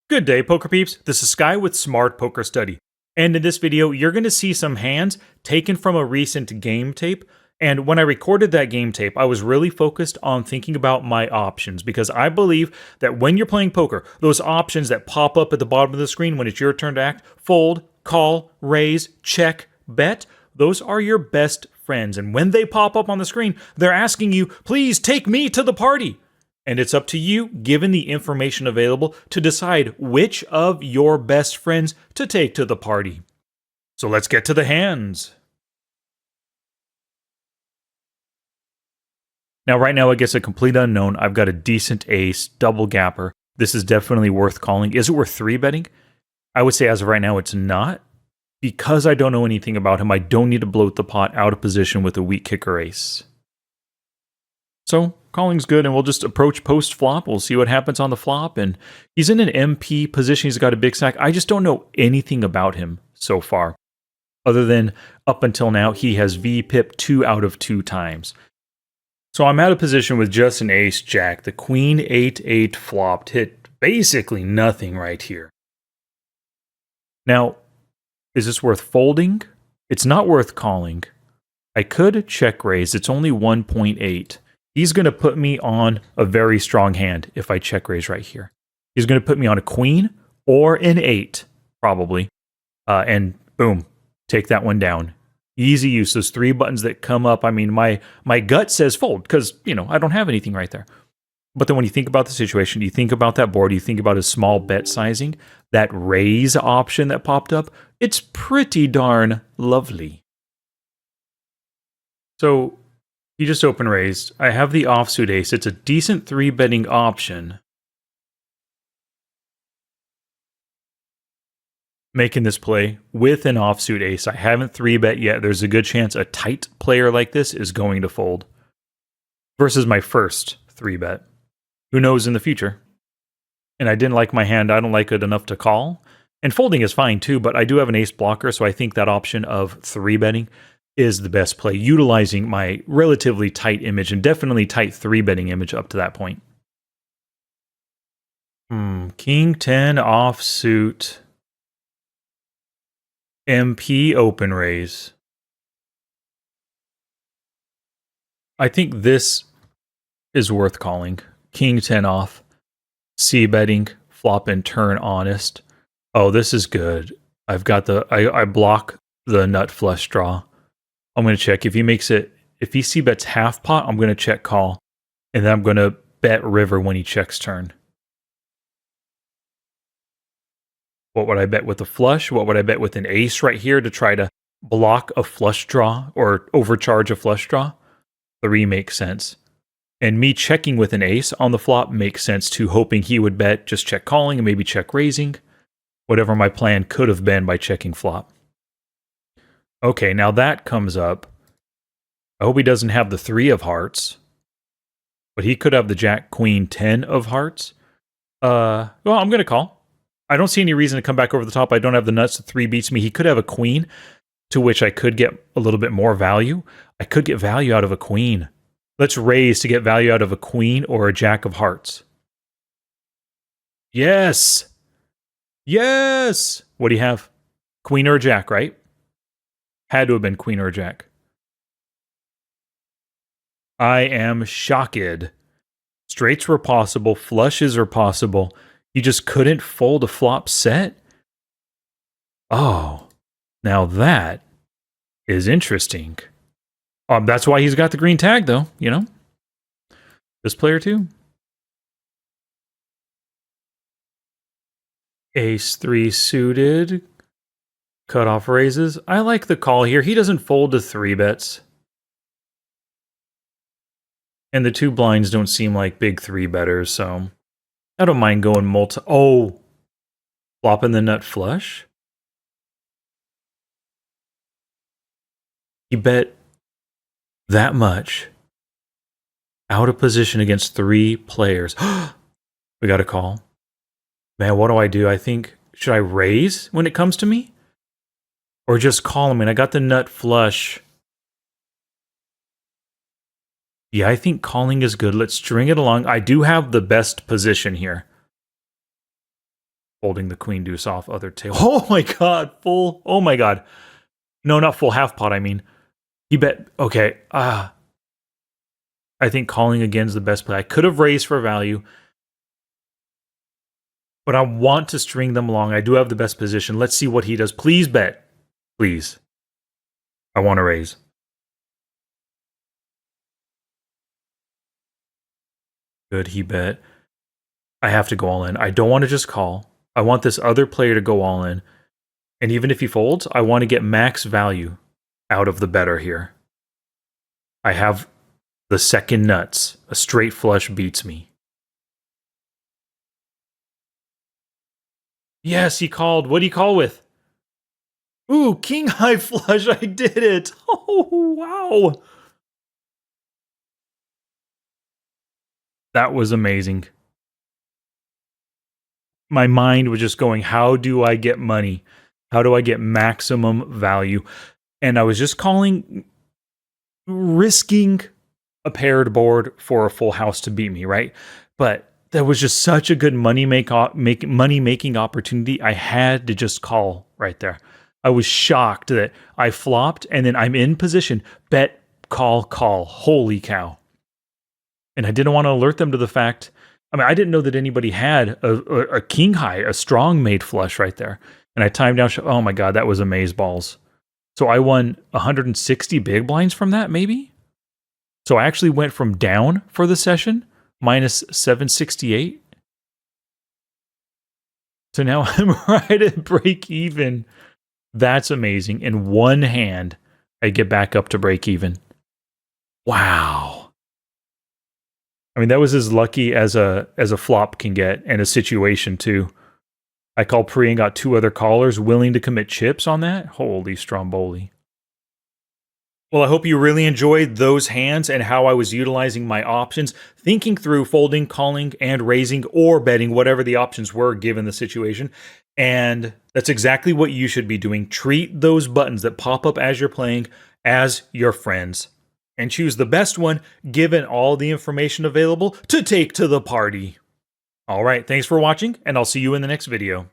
Good day, poker peeps. This is Sky with Smart Poker Study. And in this video, you're going to see some hands taken from a recent game tape. And when I recorded that game tape, I was really focused on thinking about my options because I believe that when you're playing poker, those options that pop up at the bottom of the screen when it's your turn to act, fold, call, raise, check, bet, those are your best friends. And when they pop up on the screen, they're asking you, please take me to the party. And it's up to you, given the information available, to decide which of your best friends to take to the party. So let's get to the hands. Now, right now, I guess a complete unknown. I've got a decent ace, double gapper. This is definitely worth calling. Is it worth 3-betting? I would say as of right now, it's not. Because I don't know anything about him, I don't need to bloat the pot out of position with a weak kicker ace. So, calling's good, and we'll just approach post-flop. We'll see what happens on the flop, and he's in an MP position. He's got a big stack. I just don't know anything about him so far, other than up until now, he has V-pip 2 out of 2 times. So I'm out of position with just an ace-jack. The queen 8-8 flopped, hit basically nothing right here. Now, is this worth folding? It's not worth calling. I could check raise. It's only 1.8. He's going to put me on a very strong hand if I check raise right here. He's going to put me on a queen or an 8, probably. And boom, take that one down. Easy use. Those 3 buttons that come up. I mean, my gut says fold because, I don't have anything right there. But then when you think about the situation, you think about that board, you think about his small bet sizing, that raise option that popped up, it's pretty darn lovely. So he just open raised. I have the offsuit ace. It's a decent 3-betting option. Making this play with an offsuit ace. I haven't 3-bet yet. There's a good chance a tight player like this is going to fold. Versus my first 3-bet. Who knows in the future? And I didn't like my hand. I don't like it enough to call. And folding is fine too, but I do have an ace blocker, so I think that option of 3-betting is the best play, utilizing my relatively tight image and definitely tight 3-betting image up to that point. King 10 offsuit. MP open raise. I think this is worth calling. King 10 off. C-betting, flop and turn honest. Oh, this is good. I've got I block the nut flush draw. I'm going to check. If he c-bets half pot, I'm going to check call. And then I'm going to bet river when he checks turn. What would I bet with a flush? What would I bet with an ace right here to try to block a flush draw or overcharge a flush draw? 3 makes sense. And me checking with an ace on the flop makes sense too, hoping he would bet just check calling and maybe check raising. Whatever my plan could have been by checking flop. Okay, now that comes up. I hope he doesn't have the 3 of hearts. But he could have the jack, queen, 10 of hearts. Well, I'm going to call. I don't see any reason to come back over the top. I don't have the nuts. The 3 beats me. He could have a queen, to which I could get a little bit more value. I could get value out of a queen. Let's raise to get value out of a queen or a jack of hearts. Yes! Yes! What do you have? Queen or a jack, right? Had to have been queen or a jack. I am shocked. Straights were possible. Flushes are possible. He just couldn't fold a flop set? Oh, now that is interesting. That's why he's got the green tag, though, This player, too. Ace 3 suited. Cutoff raises. I like the call here. He doesn't fold to 3-bets. And the 2 blinds don't seem like big 3-betters, so I don't mind going multi... Oh! Flopping the nut flush? He bet that much out of position against 3 players. We got a call. Man, what do? I think, should I raise when it comes to me? Or just call him? And I got the nut flush. Yeah, I think calling is good. Let's string it along. I do have the best position here. Folding the queen deuce off other table. Oh my god, full. Oh my god. No, not full half pot, I mean. He bet. Okay. I think calling again is the best play. I could have raised for value, but I want to string them along. I do have the best position. Let's see what he does. Please bet. Please. I want to raise. Good, he bet. I have to go all in. I don't want to just call. I want this other player to go all in. And even if he folds, I want to get max value out of the better here. I have the second nuts. A straight flush beats me. Yes, he called. What did he call with? Ooh, king high flush. I did it. Oh, wow. That was amazing. My mind was just going, how do I get money? How do I get maximum value? And I was just calling, risking a paired board for a full house to beat me, right? But that was just such a good money-making opportunity. I had to just call right there. I was shocked that I flopped, and then I'm in position. Bet, call, call. Holy cow. And I didn't want to alert them to the fact, I mean, I didn't know that anybody had a king high, a strong made flush right there. And I timed down, oh my god, that was amaze balls. So I won 160 big blinds from that, maybe? So I actually went from down for the session, minus 768. So now I'm right at break even. That's amazing. In one hand, I get back up to break even. Wow. I mean, that was as lucky as a flop can get, and a situation too. I called pre and got two other callers willing to commit chips on that. Holy Stromboli. Well, I hope you really enjoyed those hands and how I was utilizing my options, thinking through folding, calling, and raising, or betting, whatever the options were given the situation. And that's exactly what you should be doing. Treat those buttons that pop up as you're playing as your friends. And choose the best one, given all the information available, to take to the party. All right, thanks for watching, and I'll see you in the next video.